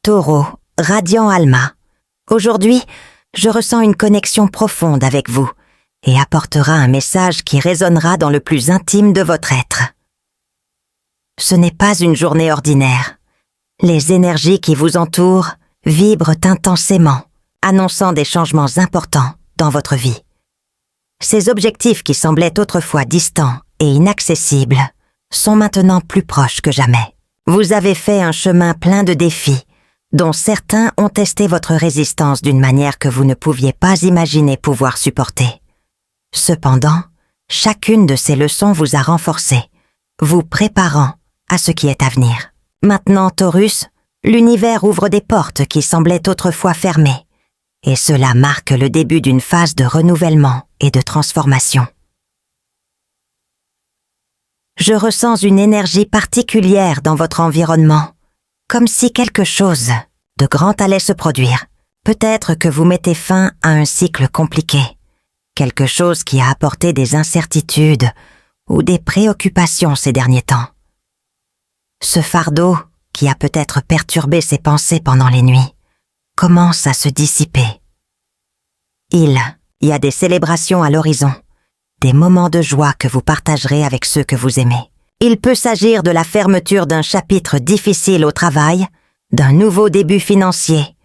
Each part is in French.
Taureau, radiant Alma. Aujourd'hui, je ressens une connexion profonde avec vous et apportera un message qui résonnera dans le plus intime de votre être. Ce n'est pas une journée ordinaire. Les énergies qui vous entourent vibrent intensément, annonçant des changements importants dans votre vie. Ces objectifs qui semblaient autrefois distants et inaccessibles sont maintenant plus proches que jamais. Vous avez fait un chemin plein de défis, dont certains ont testé votre résistance d'une manière que vous ne pouviez pas imaginer pouvoir supporter. Cependant, chacune de ces leçons vous a renforcé, vous préparant à ce qui est à venir. Maintenant, Taurus, l'univers ouvre des portes qui semblaient autrefois fermées, et cela marque le début d'une phase de renouvellement et de transformation. Je ressens une énergie particulière dans votre environnement, comme si quelque chose de grand allait se produire. Peut-être que vous mettez fin à un cycle compliqué, quelque chose qui a apporté des incertitudes ou des préoccupations ces derniers temps. Ce fardeau, qui a peut-être perturbé ses pensées pendant les nuits, commence à se dissiper. Il y a des célébrations à l'horizon, des moments de joie que vous partagerez avec ceux que vous aimez. Il peut s'agir de la fermeture d'un chapitre difficile au travail, d'un nouveau début financier,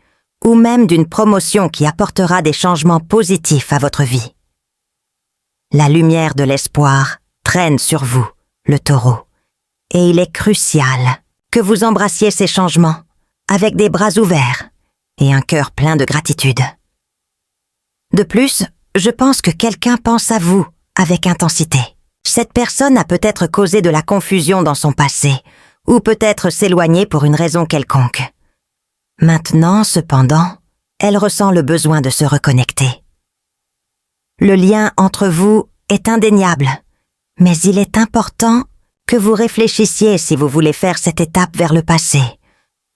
ou même d'une promotion qui apportera des changements positifs à votre vie. La lumière de l'espoir traîne sur vous, le Taureau, et il est crucial que vous embrassiez ces changements avec des bras ouverts et un cœur plein de gratitude. De plus, je pense que quelqu'un pense à vous avec intensité. Cette personne a peut-être causé de la confusion dans son passé, ou peut-être s'éloigné pour une raison quelconque. Maintenant, cependant, elle ressent le besoin de se reconnecter. Le lien entre vous est indéniable, mais il est important que vous réfléchissiez si vous voulez faire cette étape vers le passé,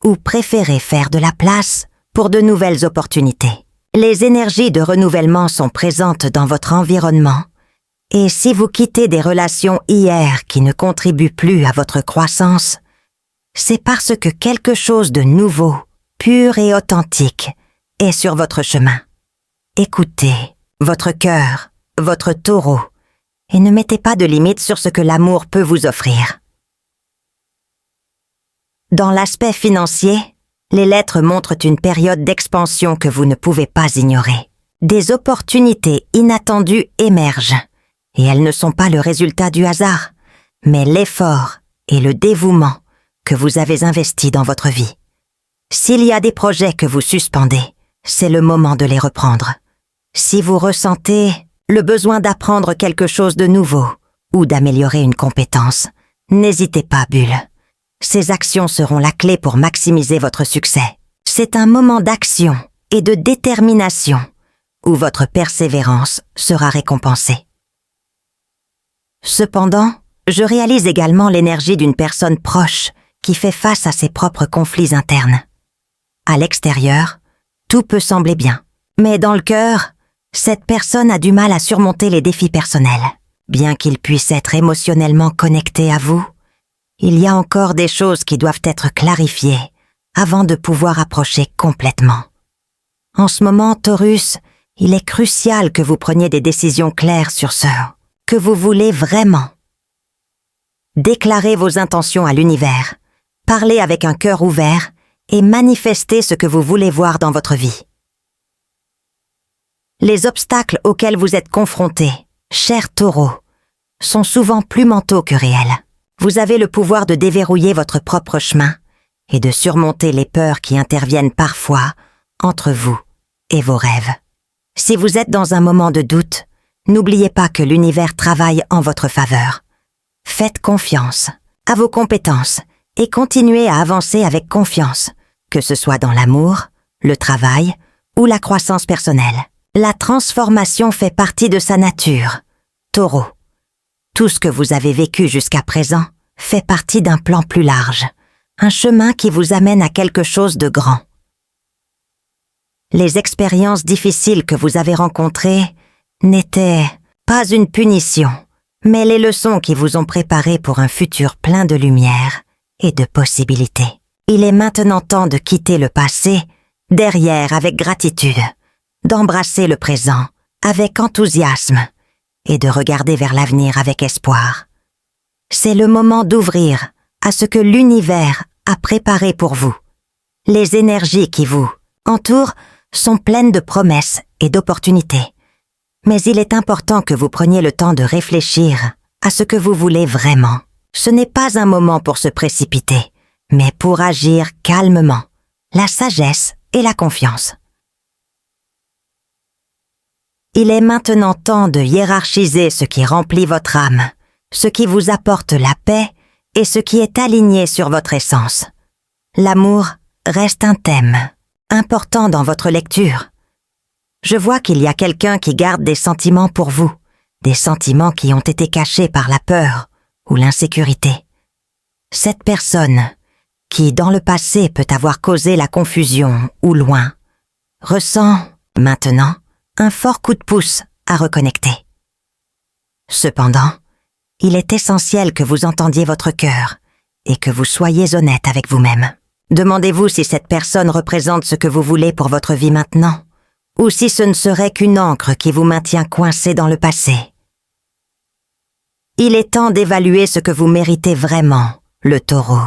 ou préférez faire de la place pour de nouvelles opportunités. Les énergies de renouvellement sont présentes dans votre environnement, et si vous quittez des relations hier qui ne contribuent plus à votre croissance, c'est parce que quelque chose de nouveau, pur et authentique, est sur votre chemin. Écoutez votre cœur, votre Taureau, et ne mettez pas de limites sur ce que l'amour peut vous offrir. Dans l'aspect financier, les lettres montrent une période d'expansion que vous ne pouvez pas ignorer. Des opportunités inattendues émergent, et elles ne sont pas le résultat du hasard, mais l'effort et le dévouement que vous avez investis dans votre vie. S'il y a des projets que vous suspendez, c'est le moment de les reprendre. Si vous ressentez le besoin d'apprendre quelque chose de nouveau ou d'améliorer une compétence, n'hésitez pas, Bulle. Ces actions seront la clé pour maximiser votre succès. C'est un moment d'action et de détermination où votre persévérance sera récompensée. Cependant, je réalise également l'énergie d'une personne proche qui fait face à ses propres conflits internes. À l'extérieur, tout peut sembler bien, mais dans le cœur, cette personne a du mal à surmonter les défis personnels. Bien qu'il puisse être émotionnellement connecté à vous, il y a encore des choses qui doivent être clarifiées avant de pouvoir approcher complètement. En ce moment, Taurus, il est crucial que vous preniez des décisions claires sur ce que vous voulez vraiment. Déclarez vos intentions à l'univers, parlez avec un cœur ouvert et manifestez ce que vous voulez voir dans votre vie. Les obstacles auxquels vous êtes confrontés, cher Taureau, sont souvent plus mentaux que réels. Vous avez le pouvoir de déverrouiller votre propre chemin et de surmonter les peurs qui interviennent parfois entre vous et vos rêves. Si vous êtes dans un moment de doute, n'oubliez pas que l'univers travaille en votre faveur. Faites confiance à vos compétences et continuez à avancer avec confiance, que ce soit dans l'amour, le travail ou la croissance personnelle. La transformation fait partie de sa nature. Taureau, tout ce que vous avez vécu jusqu'à présent fait partie d'un plan plus large, un chemin qui vous amène à quelque chose de grand. Les expériences difficiles que vous avez rencontrées n'étaient pas une punition, mais les leçons qui vous ont préparé pour un futur plein de lumière et de possibilités. Il est maintenant temps de quitter le passé derrière avec gratitude, d'embrasser le présent avec enthousiasme et de regarder vers l'avenir avec espoir. C'est le moment d'ouvrir à ce que l'univers a préparé pour vous. Les énergies qui vous entourent sont pleines de promesses et d'opportunités. Mais il est important que vous preniez le temps de réfléchir à ce que vous voulez vraiment. Ce n'est pas un moment pour se précipiter, mais pour agir calmement, la sagesse et la confiance. Il est maintenant temps de hiérarchiser ce qui remplit votre âme, ce qui vous apporte la paix et ce qui est aligné sur votre essence. L'amour reste un thème important dans votre lecture. Je vois qu'il y a quelqu'un qui garde des sentiments pour vous, des sentiments qui ont été cachés par la peur ou l'insécurité. Cette personne, qui dans le passé peut avoir causé la confusion ou loin, ressent, maintenant, un fort coup de pouce à reconnecter. Cependant, il est essentiel que vous entendiez votre cœur et que vous soyez honnête avec vous-même. Demandez-vous si cette personne représente ce que vous voulez pour votre vie maintenant, ou si ce ne serait qu'une ancre qui vous maintient coincé dans le passé. Il est temps d'évaluer ce que vous méritez vraiment, le taureau,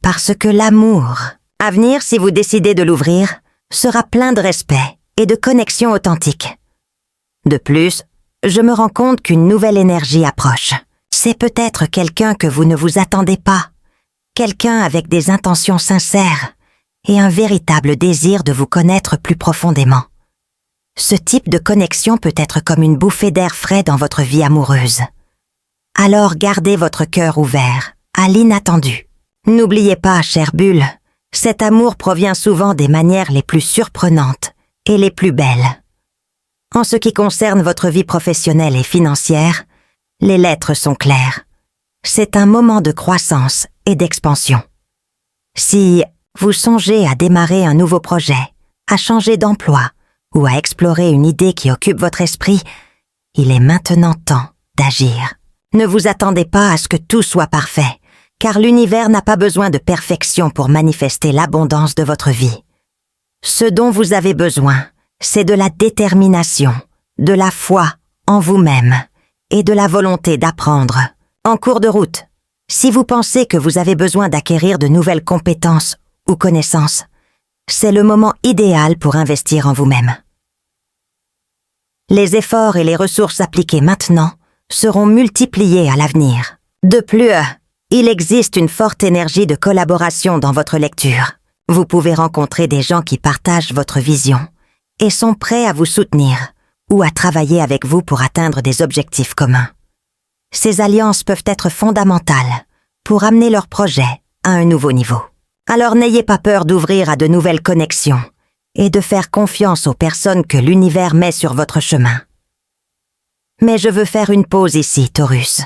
parce que l'amour, à venir si vous décidez de l'ouvrir, sera plein de respect et de connexion authentique. De plus, je me rends compte qu'une nouvelle énergie approche. C'est peut-être quelqu'un que vous ne vous attendez pas, quelqu'un avec des intentions sincères et un véritable désir de vous connaître plus profondément. Ce type de connexion peut être comme une bouffée d'air frais dans votre vie amoureuse. Alors gardez votre cœur ouvert à l'inattendu. N'oubliez pas, chère bulle, cet amour provient souvent des manières les plus surprenantes et les plus belles. En ce qui concerne votre vie professionnelle et financière, les lettres sont claires. C'est un moment de croissance et d'expansion. Si vous songez à démarrer un nouveau projet, à changer d'emploi ou à explorer une idée qui occupe votre esprit, il est maintenant temps d'agir. Ne vous attendez pas à ce que tout soit parfait, car l'univers n'a pas besoin de perfection pour manifester l'abondance de votre vie. Ce dont vous avez besoin, c'est de la détermination, de la foi en vous-même et de la volonté d'apprendre. En cours de route, si vous pensez que vous avez besoin d'acquérir de nouvelles compétences ou connaissances, c'est le moment idéal pour investir en vous-même. Les efforts et les ressources appliquées maintenant seront multipliés à l'avenir. De plus, il existe une forte énergie de collaboration dans votre lecture. Vous pouvez rencontrer des gens qui partagent votre vision et sont prêts à vous soutenir ou à travailler avec vous pour atteindre des objectifs communs. Ces alliances peuvent être fondamentales pour amener leur projet à un nouveau niveau. Alors n'ayez pas peur d'ouvrir à de nouvelles connexions et de faire confiance aux personnes que l'univers met sur votre chemin. Mais je veux faire une pause ici, Taurus,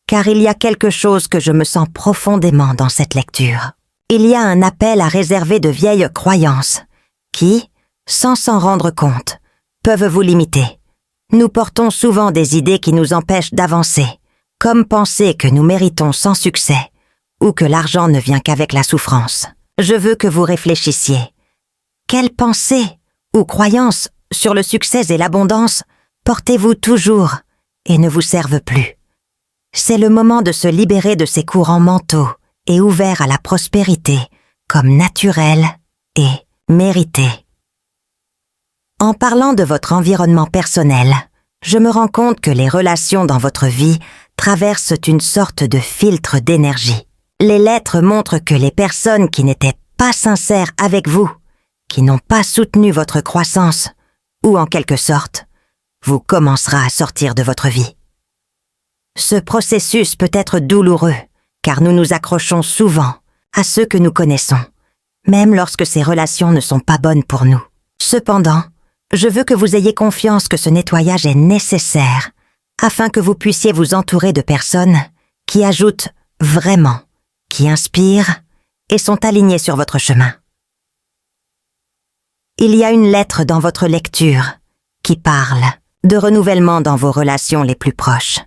car il y a quelque chose que je me sens profondément dans cette lecture. Il y a un appel à réserver de vieilles croyances qui, sans s'en rendre compte, peuvent vous limiter. Nous portons souvent des idées qui nous empêchent d'avancer, comme penser que nous méritons sans succès ou que l'argent ne vient qu'avec la souffrance. Je veux que vous réfléchissiez. Quelles pensées ou croyances sur le succès et l'abondance portez-vous toujours et ne vous servent plus? C'est le moment de se libérer de ces courants mentaux et ouverts à la prospérité comme naturelle et méritée. En parlant de votre environnement personnel, je me rends compte que les relations dans votre vie traversent une sorte de filtre d'énergie. Les lettres montrent que les personnes qui n'étaient pas sincères avec vous, qui n'ont pas soutenu votre croissance, ou en quelque sorte, vous commencera à sortir de votre vie. Ce processus peut être douloureux, car nous nous accrochons souvent à ceux que nous connaissons, même lorsque ces relations ne sont pas bonnes pour nous. Cependant, je veux que vous ayez confiance que ce nettoyage est nécessaire afin que vous puissiez vous entourer de personnes qui ajoutent vraiment, qui inspirent et sont alignées sur votre chemin. Il y a une lettre dans votre lecture qui parle de renouvellement dans vos relations les plus proches,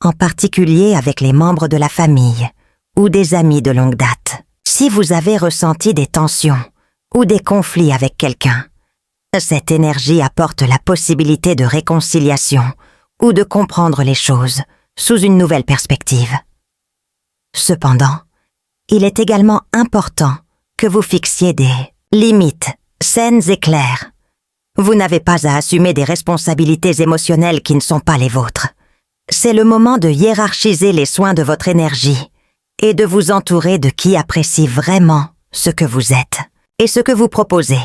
en particulier avec les membres de la famille ou des amis de longue date. Si vous avez ressenti des tensions ou des conflits avec quelqu'un, cette énergie apporte la possibilité de réconciliation ou de comprendre les choses sous une nouvelle perspective. Cependant, il est également important que vous fixiez des limites saines et claires. Vous n'avez pas à assumer des responsabilités émotionnelles qui ne sont pas les vôtres. C'est le moment de hiérarchiser les soins de votre énergie et de vous entourer de qui apprécie vraiment ce que vous êtes et ce que vous proposez.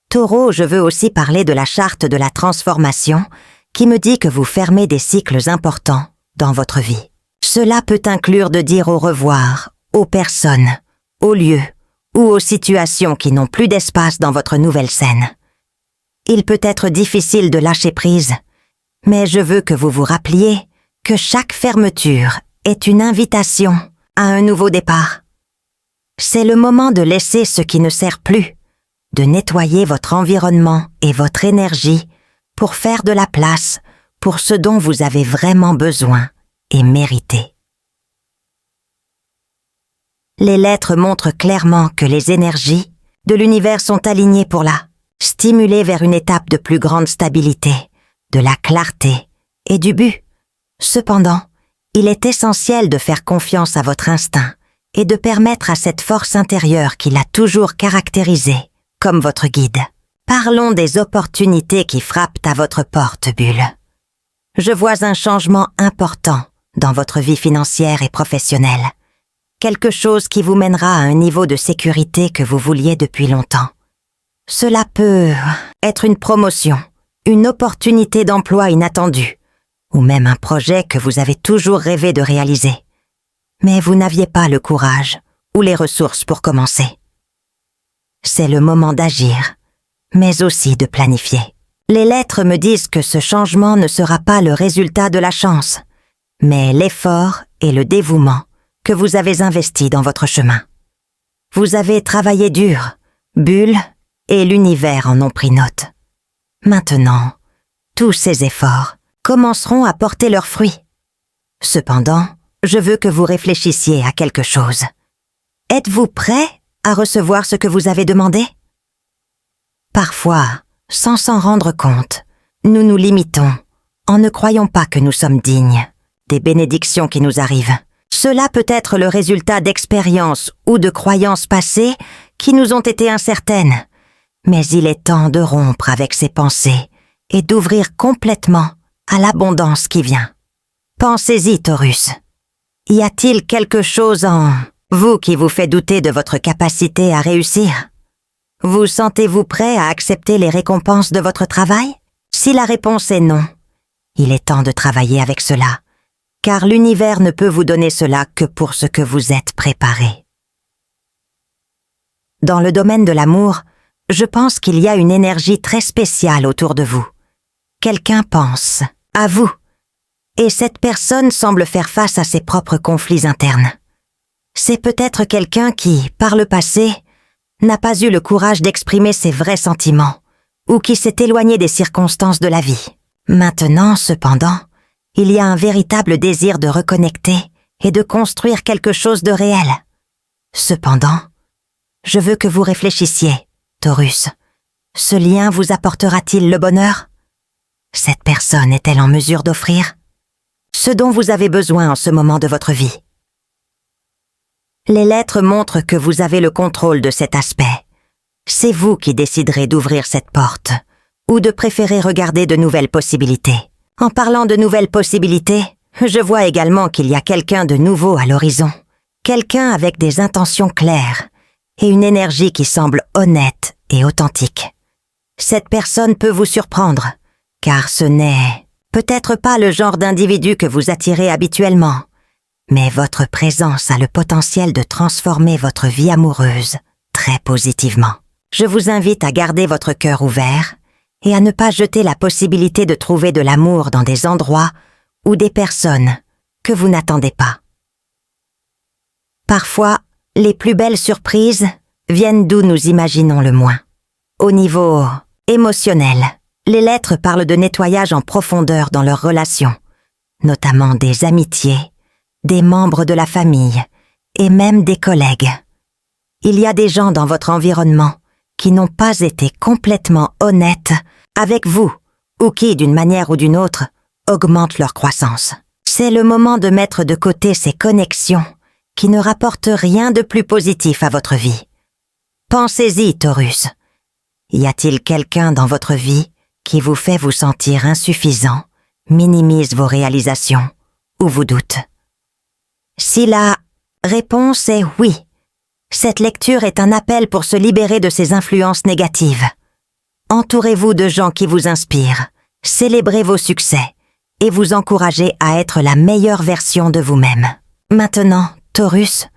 Taureau, je veux aussi parler de la charte de la transformation qui me dit que vous fermez des cycles importants dans votre vie. Cela peut inclure de dire au revoir aux personnes, aux lieux ou aux situations qui n'ont plus d'espace dans votre nouvelle scène. Il peut être difficile de lâcher prise, mais je veux que vous vous rappeliez que chaque fermeture est une invitation à un nouveau départ. C'est le moment de laisser ce qui ne sert plus, de nettoyer votre environnement et votre énergie pour faire de la place pour ce dont vous avez vraiment besoin et mérité. Les lettres montrent clairement que les énergies de l'univers sont alignées pour la stimuler vers une étape de plus grande stabilité, de la clarté et du but. Cependant, il est essentiel de faire confiance à votre instinct et de permettre à cette force intérieure qui l'a toujours caractérisé comme votre guide. Parlons des opportunités qui frappent à votre porte, Bulle. Je vois un changement important dans votre vie financière et professionnelle. Quelque chose qui vous mènera à un niveau de sécurité que vous vouliez depuis longtemps. Cela peut être une promotion, une opportunité d'emploi inattendue, ou même un projet que vous avez toujours rêvé de réaliser. Mais vous n'aviez pas le courage ou les ressources pour commencer. C'est le moment d'agir, mais aussi de planifier. Les lettres me disent que ce changement ne sera pas le résultat de la chance, mais l'effort et le dévouement que vous avez investis dans votre chemin. Vous avez travaillé dur, Bulle et l'univers en ont pris note. Maintenant, tous ces efforts commenceront à porter leurs fruits. Cependant, je veux que vous réfléchissiez à quelque chose. Êtes-vous prêt à recevoir ce que vous avez demandé? Parfois, sans s'en rendre compte, nous nous limitons en ne croyant pas que nous sommes dignes des bénédictions qui nous arrivent. Cela peut être le résultat d'expériences ou de croyances passées qui nous ont été incertaines. Mais il est temps de rompre avec ces pensées et d'ouvrir complètement à l'abondance qui vient. Pensez-y, Taurus. Y a-t-il quelque chose en vous qui vous fait douter de votre capacité à réussir? Vous sentez-vous prêt à accepter les récompenses de votre travail? Si la réponse est non, il est temps de travailler avec cela, car l'univers ne peut vous donner cela que pour ce que vous êtes préparé. Dans le domaine de l'amour, je pense qu'il y a une énergie très spéciale autour de vous. Quelqu'un pense à vous, et cette personne semble faire face à ses propres conflits internes. C'est peut-être quelqu'un qui, par le passé, n'a pas eu le courage d'exprimer ses vrais sentiments, ou qui s'est éloigné des circonstances de la vie. Maintenant, cependant, il y a un véritable désir de reconnecter et de construire quelque chose de réel. Cependant, je veux que vous réfléchissiez, Taurus. Ce lien vous apportera-t-il le bonheur? Cette personne est-elle en mesure d'offrir ce dont vous avez besoin en ce moment de votre vie? Les lettres montrent que vous avez le contrôle de cet aspect. C'est vous qui déciderez d'ouvrir cette porte ou de préférer regarder de nouvelles possibilités. En parlant de nouvelles possibilités, je vois également qu'il y a quelqu'un de nouveau à l'horizon. Quelqu'un avec des intentions claires et une énergie qui semble honnête et authentique. Cette personne peut vous surprendre, car ce n'est peut-être pas le genre d'individu que vous attirez habituellement, mais votre présence a le potentiel de transformer votre vie amoureuse très positivement. Je vous invite à garder votre cœur ouvert et à ne pas jeter la possibilité de trouver de l'amour dans des endroits ou des personnes que vous n'attendez pas. Parfois, les plus belles surprises viennent d'où nous imaginons le moins. Au niveau émotionnel, les lettres parlent de nettoyage en profondeur dans leurs relations, notamment des amitiés, des membres de la famille et même des collègues. Il y a des gens dans votre environnement qui n'ont pas été complètement honnêtes avec vous ou qui, d'une manière ou d'une autre, augmentent leur croissance. C'est le moment de mettre de côté ces connexions qui ne rapportent rien de plus positif à votre vie. Pensez-y, Taurus. Y a-t-il quelqu'un dans votre vie qui vous fait vous sentir insuffisant, minimise vos réalisations ou vous doute? Si la réponse est oui, cette lecture est un appel pour se libérer de ces influences négatives. Entourez-vous de gens qui vous inspirent, célébrez vos succès et vous encouragez à être la meilleure version de vous-même. Maintenant, Taurus,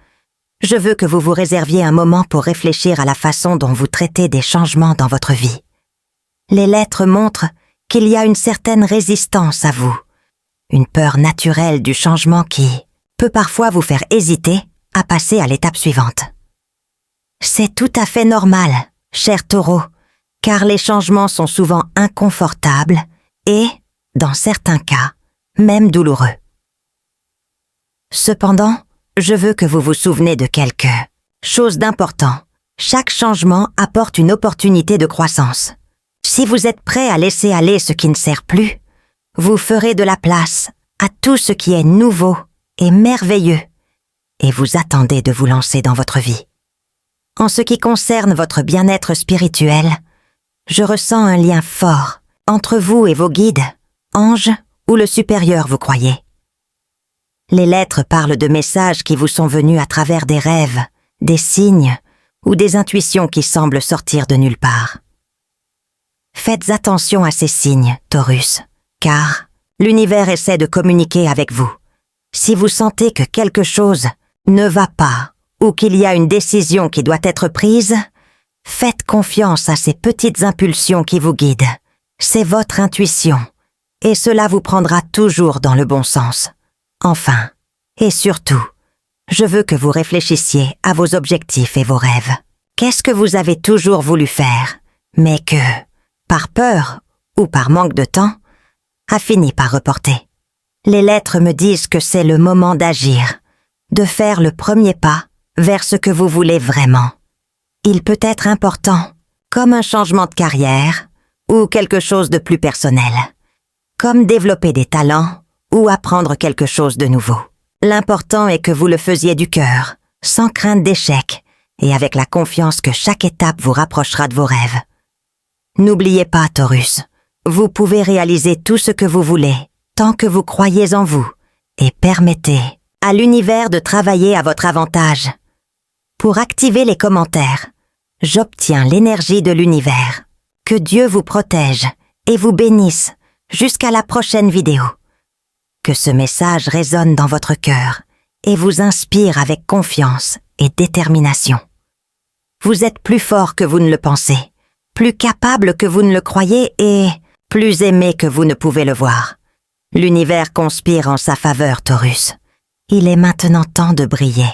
je veux que vous vous réserviez un moment pour réfléchir à la façon dont vous traitez des changements dans votre vie. Les lettres montrent qu'il y a une certaine résistance à vous, une peur naturelle du changement qui peut parfois vous faire hésiter à passer à l'étape suivante. C'est tout à fait normal, cher Taureau, car les changements sont souvent inconfortables et, dans certains cas, même douloureux. Cependant, je veux que vous vous souvenez de quelque chose d'important. Chaque changement apporte une opportunité de croissance. Si vous êtes prêt à laisser aller ce qui ne sert plus, vous ferez de la place à tout ce qui est nouveau et merveilleux, et vous attendez de vous lancer dans votre vie. En ce qui concerne votre bien-être spirituel, je ressens un lien fort entre vous et vos guides, anges ou le supérieur vous croyez. Les lettres parlent de messages qui vous sont venus à travers des rêves, des signes ou des intuitions qui semblent sortir de nulle part. Faites attention à ces signes, Taurus, car l'univers essaie de communiquer avec vous. Si vous sentez que quelque chose ne va pas ou qu'il y a une décision qui doit être prise, faites confiance à ces petites impulsions qui vous guident. C'est votre intuition, et cela vous prendra toujours dans le bon sens. Enfin, et surtout, je veux que vous réfléchissiez à vos objectifs et vos rêves. Qu'est-ce que vous avez toujours voulu faire, mais que, par peur ou par manque de temps, a fini par reporter? Les lettres me disent que c'est le moment d'agir, de faire le premier pas vers ce que vous voulez vraiment. Il peut être important, comme un changement de carrière ou quelque chose de plus personnel, comme développer des talents ou apprendre quelque chose de nouveau. L'important est que vous le faisiez du cœur, sans crainte d'échec et avec la confiance que chaque étape vous rapprochera de vos rêves. N'oubliez pas, Taurus, vous pouvez réaliser tout ce que vous voulez, tant que vous croyez en vous, et permettez à l'univers de travailler à votre avantage. Pour activer les commentaires, j'obtiens l'énergie de l'univers. Que Dieu vous protège et vous bénisse jusqu'à la prochaine vidéo. Que ce message résonne dans votre cœur et vous inspire avec confiance et détermination. Vous êtes plus fort que vous ne le pensez, plus capable que vous ne le croyez et plus aimé que vous ne pouvez le voir. L'univers conspire en sa faveur, Taurus. Il est maintenant temps de briller.